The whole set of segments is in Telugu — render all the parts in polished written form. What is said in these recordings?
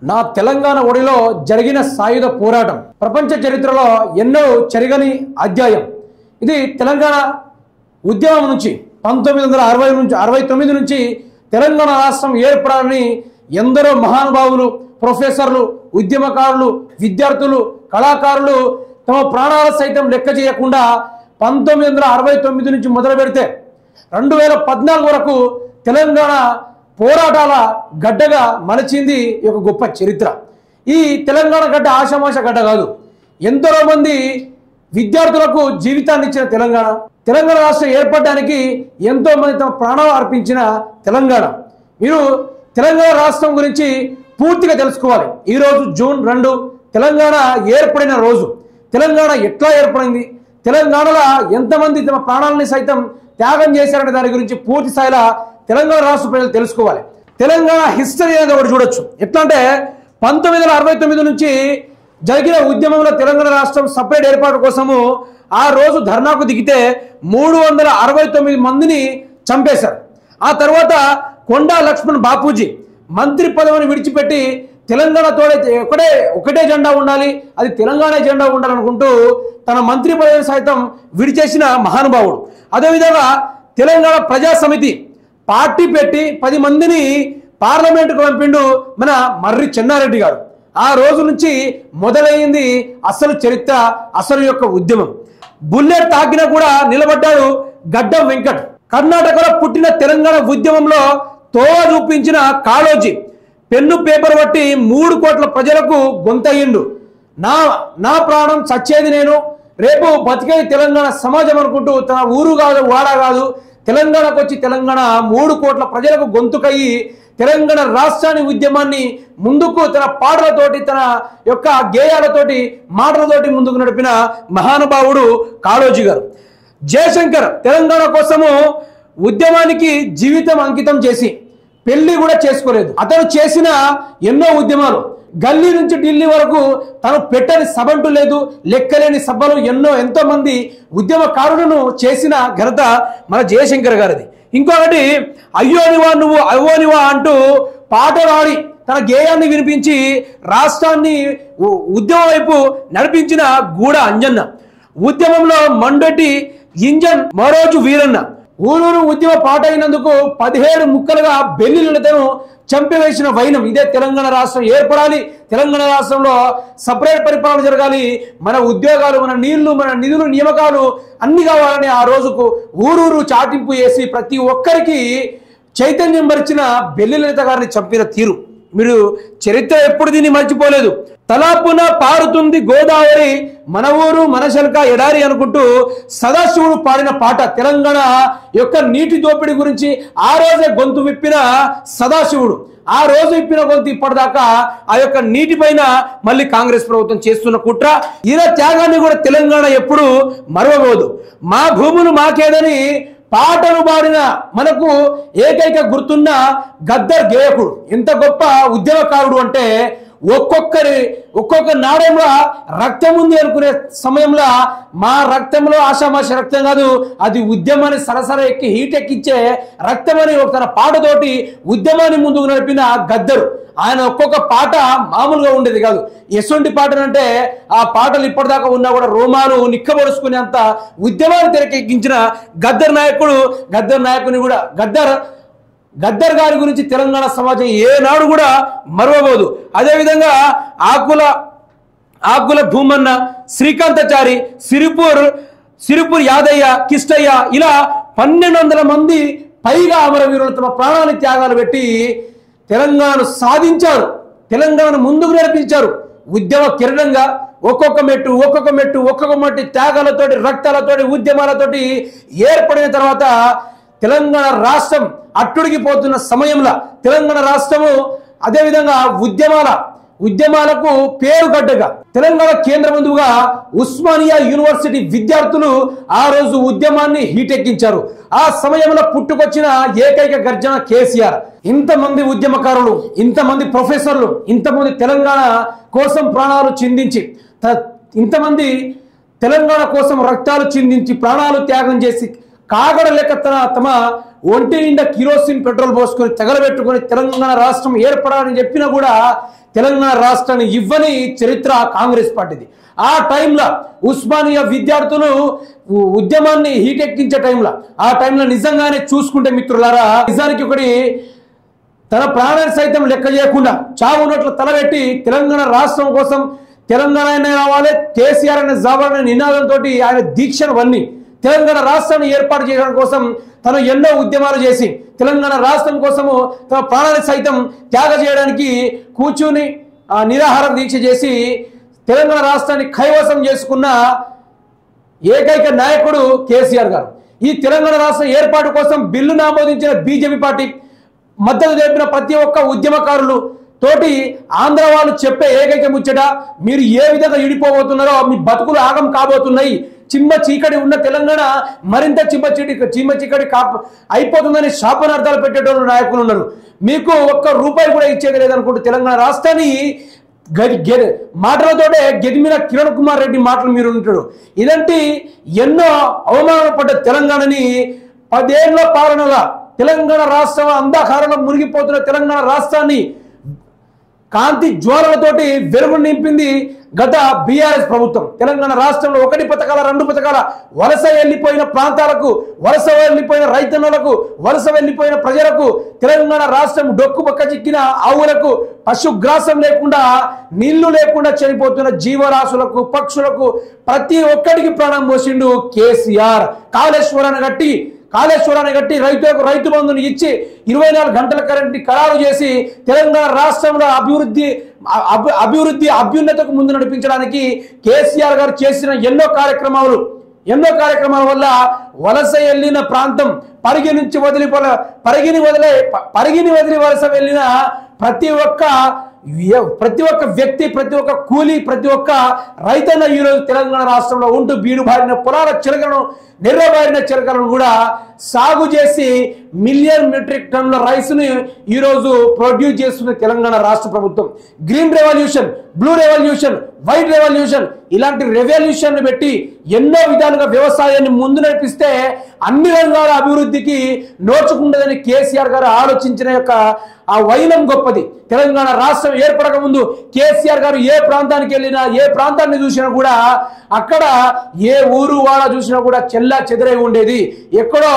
నా తెలంగాణ ఒడిలో జరిగిన సాయుధ పోరాటం ప్రపంచ చరిత్రలో ఎన్నో చెరగని అధ్యాయం. ఇది తెలంగాణ ఉద్యమం నుంచి 1969 నుంచి తెలంగాణ రాష్ట్రం ఏర్పడాలని ఎందరో మహానుభావులు, ప్రొఫెసర్లు, ఉద్యమకారులు, విద్యార్థులు, కళాకారులు తమ ప్రాణాల సైతం లెక్క చేయకుండా 1969 నుంచి మొదలు పెడితే 2014 వరకు తెలంగాణ పోరాటాల గడ్డగా మలచింది ఒక గొప్ప చరిత్ర. ఈ తెలంగాణ గడ్డ ఆషామాష గడ్డ కాదు. ఎందరో మంది విద్యార్థులకు జీవితాన్ని ఇచ్చిన తెలంగాణ రాష్ట్రం ఏర్పడడానికి ఎంతో మంది తమ ప్రాణాలు అర్పించిన తెలంగాణ. మీరు తెలంగాణ రాష్ట్రం గురించి పూర్తిగా తెలుసుకోవాలి. ఈరోజు జూన్ 2 తెలంగాణ ఏర్పడిన రోజు. తెలంగాణ ఎట్లా ఏర్పడింది, తెలంగాణలో ఎంతమంది తమ ప్రాణాలని సైతం త్యాగం చేశారనే దాని గురించి పూర్తి స్థాయిలో తెలంగాణ రాష్ట్ర ప్రజలు తెలుసుకోవాలి. తెలంగాణ హిస్టరీ అనేది ఒకటి చూడొచ్చు. ఎట్లా అంటే 1969 నుంచి జరిగిన ఉద్యమంలో తెలంగాణ రాష్ట్రం సపరేట్ ఏర్పాటు కోసము ఆ రోజు ధర్నాకు దిగితే 369 మందిని చంపేశారు. ఆ తర్వాత కొండా లక్ష్మణ్ బాపూజీ మంత్రి పదవిని విడిచిపెట్టి తెలంగాణతోనే ఒకటే జెండా ఉండాలి, అది తెలంగాణ జెండా ఉండాలనుకుంటూ తన మంత్రి పదవిని సైతం విడిచేసిన మహానుభావుడు. అదేవిధంగా తెలంగాణ ప్రజా సమితి పార్టీ పెట్టి 10 మందిని పార్లమెంటుకు పంపిండు మన మర్రి చెన్నారెడ్డి గారు. ఆ రోజు నుంచి మొదలైంది అసలు చరిత్ర, అసలు యొక్క ఉద్యమం. బుల్లెట్ తాకినా కూడా నిలబడ్డాడు గడ్డం వెంకట్. కర్ణాటకలో పుట్టిన తెలంగాణ ఉద్యమంలో తోవ చూపించిన కాళోజీ పెన్ను పేపర్ బట్టి 3 కోట్ల ప్రజలకు గొంతయ్యిండు. నా ప్రాణం చచ్చేది నేను, రేపు బతికేది తెలంగాణ సమాజం అనుకుంటూ తన ఊరు కాదు, వాడ కాదు, తెలంగాణకు వచ్చి తెలంగాణ 3 కోట్ల ప్రజలకు గొంతుకయ్యి తెలంగాణ రాష్ట్రాన్ని ఉద్యమాన్ని ముందుకు తన పాటలతోటి, తన యొక్క గేయాలతోటి, మాటలతోటి ముందుకు నడిపిన మహానుభావుడు కాళోజీ గారు. జయశంకర్ తెలంగాణ కోసము ఉద్యమానికి జీవితం అంకితం చేసి పెళ్లి కూడా చేసుకోలేదు. అతను చేసిన ఎన్నో ఉద్యమాలు, గల్లీ నుంచి ఢిల్లీ వరకు తను పెట్టని సభంటూ లేదు, లెక్కలేని సభలు ఎంతో మంది ఉద్యమకారులను చేసిన ఘనత మన జయశంకర్ గారిది. ఇంకొకటి అయ్యోనివా నువ్వు అవ్వోనివా అంటూ పాటలు ఆడి తన గేయాన్ని వినిపించి రాష్ట్రాన్ని ఉద్యమం వైపు నడిపించిన గూడ అంజన్న. ఉద్యమంలో మండటి ఇంజన్ మరోజు వీరన్న. ఊరూరు ఉద్యమ పాట అయినందుకు 17 ముక్కలుగా బెల్లిలతను చంపివేసిన వైనం. ఇదే తెలంగాణ రాష్ట్రం ఏర్పడాలి, తెలంగాణ రాష్ట్రంలో సపరేట్ పరిపాలన జరగాలి, మన ఉద్యోగాలు, మన నీళ్లు, మన నిధులు, నియామకాలు అన్ని కావాలని ఆ రోజుకు ఊరూరు చాటింపు చేసి ప్రతి ఒక్కరికి చైతన్యం పరిచిన బెల్లిలత గారిని చంపిన తీరు మీరు చరిత్ర ఎప్పుడు దీన్ని మర్చిపోలేదు. తలాపున పారుతుంది గోదావరి, మన ఊరు మన శల్క ఎడారి అనుకుంటూ సదాశివుడు పాడిన పాట. తెలంగాణ యొక్క నీటి దోపిడీ గురించి ఆ రోజే గొంతు విప్పిన సదాశివుడు. ఆ రోజు విప్పిన గొంతు ఇప్పటిదాకా ఆ యొక్క నీటి పైన మళ్ళీ కాంగ్రెస్ ప్రభుత్వం చేస్తున్న కుట్ర. ఈయన త్యాగాన్ని కూడా తెలంగాణ ఎప్పుడు మరవబోదు. మా భూములు మాకేదని పాటలు పాడిన మనకు ఏకైక గుర్తున్న గద్దర్ గేయకుడు. ఎంత గొప్ప ఉద్యమకారుడు అంటే ఒక్కొక్క నాడెంలో రక్తం ఉంది అనుకునే సమయంలో మా రక్తంలో ఆషామాష రక్తం కాదు, అది ఉద్యమాన్ని సరసర ఎక్కి హీట్ ఎక్కించే రక్తం అని తన పాటతోటి ఉద్యమాన్ని ముందుకు నడిపిన గద్దరు. ఆయన ఒక్కొక్క పాట మామూలుగా ఉండేది కాదు. ఎటువంటి పాటనంటే ఆ పాటలు ఇప్పటిదాకా ఉన్నా కూడా రోమాలు నిక్కబడుచుకునేంత ఉద్యమాన్ని తెరకెక్కించిన గద్దర్ నాయకుని కూడా గద్దర్ గారి గురించి తెలంగాణ సమాజం ఏనాడు కూడా మరవబోదు. అదేవిధంగా ఆకుల భూమన్న, శ్రీకాంతాచారి, సిరిపూర్ యాదయ్య, కిష్టయ్య ఇలా 1200 మంది పైగా అమరవీరులు తమ ప్రాణాన్ని త్యాగాలు పెట్టి తెలంగాణను సాధించారు, తెలంగాణను ముందుకు నడిపించారు. ఉద్యమ కిరణంగా ఒక్కొక్క మెట్టు త్యాగాలతోటి, రక్తాలతోటి, ఉద్యమాలతోటి ఏర్పడిన తర్వాత తెలంగాణ రాష్ట్రం అట్టుడిగిపోతున్న సమయంలో తెలంగాణ రాష్ట్రము అదేవిధంగా ఉద్యమాలకు పేరుగడ్డగా తెలంగాణ కేంద్ర బిందువుగా ఉస్మానియా యూనివర్సిటీ విద్యార్థులు ఆ రోజు ఉద్యమాన్ని హీటెక్కించారు. ఆ సమయంలో పుట్టుకొచ్చిన ఏకైక గర్జన కేసీఆర్. ఇంతమంది ఉద్యమకారులు, ఇంతమంది ప్రొఫెసర్లు, ఇంతమంది తెలంగాణ కోసం ప్రాణాలు చిందించి, ఇంతమంది తెలంగాణ కోసం రక్తాలు చిందించి ప్రాణాలు త్యాగం చేసి కాగడ లెక్క తమ ఒంటి నిండా కిరోసిన్ పెట్రోల్ పోసుకొని తగలబెట్టుకొని తెలంగాణ రాష్ట్రం ఏర్పడాలని చెప్పినా కూడా తెలంగాణ రాష్ట్రాన్ని ఇవ్వని చరిత్ర కాంగ్రెస్ పార్టీది. ఆ టైంలో ఉస్మానియా విద్యార్థులు ఉద్యమాన్ని హీటెక్కించే ఆ టైంలో నిజంగానే చూసుకుంటే మిత్రులారా, నిజానికి ఒకటి తన ప్రాణాన్ని సైతం లెక్క చేయకుండా చావు నోట్ల తలబెట్టి తెలంగాణ రాష్ట్రం కోసం తెలంగాణ రావాలి, కేసీఆర్ అనే జాబర్ నినాదంతో ఆయన దీక్షను వన్ని తెలంగాణ రాష్ట్రాన్ని ఏర్పాటు చేయడం కోసం తను ఎన్నో ఉద్యమాలు చేసి తెలంగాణ రాష్ట్రం కోసము తన ప్రాణాన్ని సైతం త్యాగ చేయడానికి కూర్చుని నిరాహార దీక్ష చేసి తెలంగాణ రాష్ట్రాన్ని కైవసం చేసుకున్న ఏకైక నాయకుడు కేసీఆర్ గారు. ఈ తెలంగాణ రాష్ట్ర ఏర్పాటు కోసం బిల్లును ఆమోదించిన బీజేపీ పార్టీ మద్దతు తెలిపిన ప్రతి ఒక్క ఉద్యమకారులు తోటి ఆంధ్ర వాళ్ళు చెప్పే ఏకైక ముచ్చట, మీరు ఏ విధంగా ఇడిపోబోతున్నారో మీ బతుకులు ఆగం కాబోతున్నాయి, చిమ్మ చీకటి ఉన్న తెలంగాణ మరింత చిమ్మ చీకటి అయిపోతుందని శాపనార్థాలు పెట్టేటోళ్ళు నాయకులు ఉన్నారు. మీకు ఒక్క రూపాయి కూడా ఇచ్చేది లేదనుకుంటూ తెలంగాణ రాష్ట్రాన్ని మాటలతోటే గెదిమిన కిరణ్ కుమార్ రెడ్డి మాటలు మీరు ఉంటాడు. ఇలాంటి ఎన్నో అవమానపడ్డ తెలంగాణని 10 ఏళ్ల పాలనగా తెలంగాణ రాష్ట్రం అంధకారంలో మునిగిపోతున్న తెలంగాణ రాష్ట్రాన్ని కాంతి జ్వాలలతోటి వెలుగు నింపింది గత బీఆర్ఎస్ ప్రభుత్వం. తెలంగాణ రాష్ట్రంలో 1 పథకాల 2 పథకాల వలస వెళ్లిపోయిన ప్రాంతాలకు, వలస వెళ్లిపోయిన రైతన్నులకు, వలస వెళ్లిపోయిన ప్రజలకు, తెలంగాణ రాష్ట్రం డొక్కు పక్క చిక్కిన ఆవులకు, పశుగ్రాసం లేకుండా నీళ్లు లేకుండా చనిపోతున్న జీవరాశులకు, పక్షులకు ప్రతి ఒక్కడికి ప్రాణం పోసిండు కేసీఆర్. కాళేశ్వరాన్ని కట్టి రైతులకు రైతు బంధుని ఇచ్చి 24 గంటల కరెంట్ని ఖరారు చేసి తెలంగాణ రాష్ట్రంలో అభ్యున్నతకు ముందు నడిపించడానికి కేసీఆర్ గారు చేసిన ఎన్నో కార్యక్రమాల వల్ల వలస వెళ్ళిన ప్రాంతం పరిగిని వదిలి వలస వెళ్ళిన ప్రతి ఒక్క వ్యక్తి, ప్రతి ఒక్క కూలీ, ప్రతి ఒక్క రైతన్న ఈరోజు తెలంగాణ రాష్ట్రంలో ఉంటూ బీడు బారిన పొలాల చిలకలను, నిర్రబారిన చిలకలను కూడా సాగు చేసి మిలియన్ మెట్రిక్ టన్నుల రైస్ని ఈరోజు ప్రొడ్యూస్ చేస్తున్న తెలంగాణ రాష్ట్ర ప్రభుత్వం. Green revolution, blue revolution, white revolution ఇలాంటి రెవల్యూషన్ పెట్టి ఎన్నో విధాలుగా వ్యవసాయాన్ని ముందు నడిపిస్తే అన్ని రంగాల అభివృద్ధికి నోచుకుంటుందని కేసీఆర్ గారు ఆలోచించిన యొక్క ఆ వైనం గొప్పది. తెలంగాణ రాష్ట్రం ఏర్పడక ముందు కేసీఆర్ గారు ఏ ప్రాంతానికి వెళ్ళినా, ఏ ప్రాంతాన్ని చూసినా కూడా అక్కడ ఏ ఊరు వాడ చూసినా కూడా చెల్లా చెదరై ఉండేది. ఎక్కడో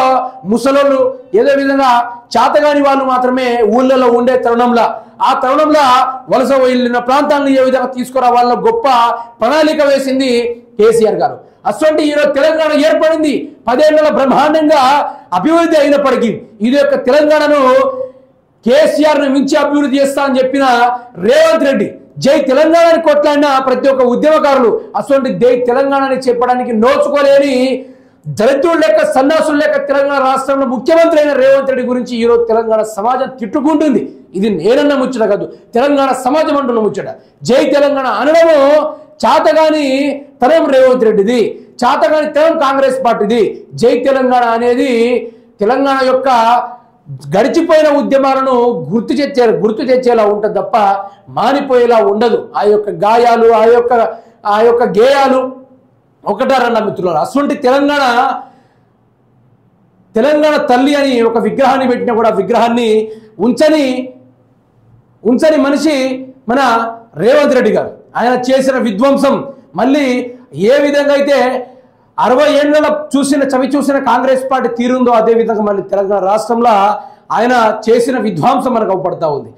ముసలోళ్ళు, ఏదో విధంగా చాతగాని వాళ్ళు మాత్రమే ఊళ్ళలో ఉండే తరుణంలో, ఆ తరుణంలో వలస వెళ్ళిన ప్రాంతాలను ఏ విధంగా తీసుకురావాలన్న గొప్ప ప్రణాళిక వేసింది కేసీఆర్ గారు. అటువంటి ఈరోజు తెలంగాణ ఏర్పడింది 10 ఏళ్ల బ్రహ్మాండంగా అభివృద్ధి అయినప్పటికీ ఇది యొక్క తెలంగాణను కేసీఆర్ ను మించి అభివృద్ధి చేస్తా అని చెప్పిన రేవంత్ రెడ్డి జై తెలంగాణని కొట్లాడిన ప్రతి ఒక్క ఉద్యమకారులు అటువంటి జై తెలంగాణని చెప్పడానికి నోచుకోలేని దళితుల లెక్క, సన్నాసుల లెక్క తెలంగాణ రాష్ట్రంలో ముఖ్యమంత్రి అయిన రేవంత్ రెడ్డి గురించి ఈరోజు తెలంగాణ సమాజం తిట్టుకుంటుంది. ఇది నేనన్న ముచ్చట కాదు, తెలంగాణ సమాజం అంటున్న ముచ్చట. జై తెలంగాణ అనడము చాతగాని తరం రేవంత్ రెడ్డిది, చాతగాని తరం కాంగ్రెస్ పార్టీది. జై తెలంగాణ అనేది తెలంగాణ యొక్క గడిచిపోయిన ఉద్యమాలను గుర్తు తెచ్చేలా ఉంటుంది తప్ప మానిపోయేలా ఉండదు. ఆ యొక్క గాయాలు, ఆ యొక్క గేయాలు ఒకటారన్న మిత్రులు. అటువంటి తెలంగాణ తల్లి అని ఒక విగ్రహాన్ని పెట్టినా కూడా విగ్రహాన్ని ఉంచని మనిషి మన రేవంత్ రెడ్డి గారు. ఆయన చేసిన విధ్వంసం మళ్ళీ ఏ విధంగా అయితే 60 ఏళ్ల చవి చూసిన కాంగ్రెస్ పార్టీ తీరుందో అదే విధంగా మళ్ళీ తెలంగాణ రాష్ట్రంలో ఆయన చేసిన విధ్వంసం మనకు అవపడతా ఉంది.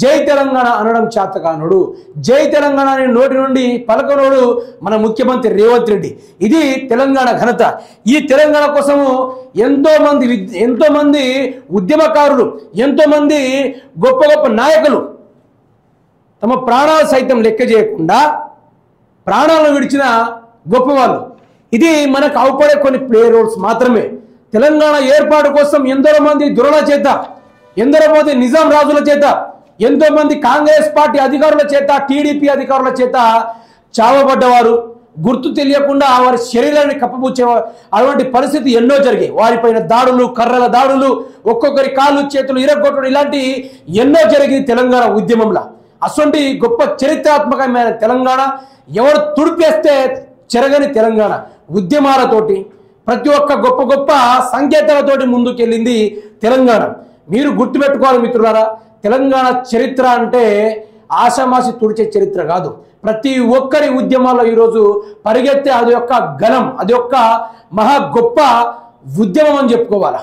జై తెలంగాణ అనడం చేతకానుడు, జై తెలంగాణ అనే నోటి నుండి పలకనోడు మన ముఖ్యమంత్రి రేవంత్ రెడ్డి. ఇది తెలంగాణ ఘనత. ఈ తెలంగాణ కోసము ఎంతో మంది ఉద్యమకారులు, ఎంతో మంది గొప్ప గొప్ప నాయకులు తమ ప్రాణాలు సైతం లెక్క చేయకుండా ప్రాణాలను విడిచిన గొప్పవాళ్ళు. ఇది మనకు అవపడే కొన్ని ప్లే రోల్స్ మాత్రమే. తెలంగాణ ఏర్పాటు కోసం ఎందరో మంది దురణ చేత, ఎందరో మంది నిజాం రాజుల చేత, ఎంతో మంది కాంగ్రెస్ పార్టీ అధికారుల చేత, టీడీపీ అధికారుల చేత చావబడ్డవారు, గుర్తు తెలియకుండా వారి శరీరాన్ని కప్పబుచ్చే అటువంటి పరిస్థితి ఎన్నో జరిగాయి. వారిపైన దాడులు, కర్రల దాడులు, ఒక్కొక్కరి కాళ్ళు చేతులు ఇరగొట్టడం ఇలాంటి ఎన్నో జరిగింది తెలంగాణ ఉద్యమంలో. అటువంటి గొప్ప చరిత్రాత్మకమైన తెలంగాణ ఎవరు తుడిపేస్తే చెరగని తెలంగాణ ఉద్యమాలతోటి, ప్రతి ఒక్క గొప్ప గొప్ప సంకేతాలతోటి ముందుకెళ్ళింది తెలంగాణ. మీరు గుర్తుపెట్టుకోవాలి మిత్రులారా, తెలంగాణ చరిత్ర అంటే ఆషామాషి తుడిచే చరిత్ర కాదు. ప్రతి ఒక్కరి ఉద్యమాల్లో ఈరోజు పరిగెత్తే అది యొక్క ఘనం, అది యొక్క మహా గొప్ప ఉద్యమం అని చెప్పుకోవాలా.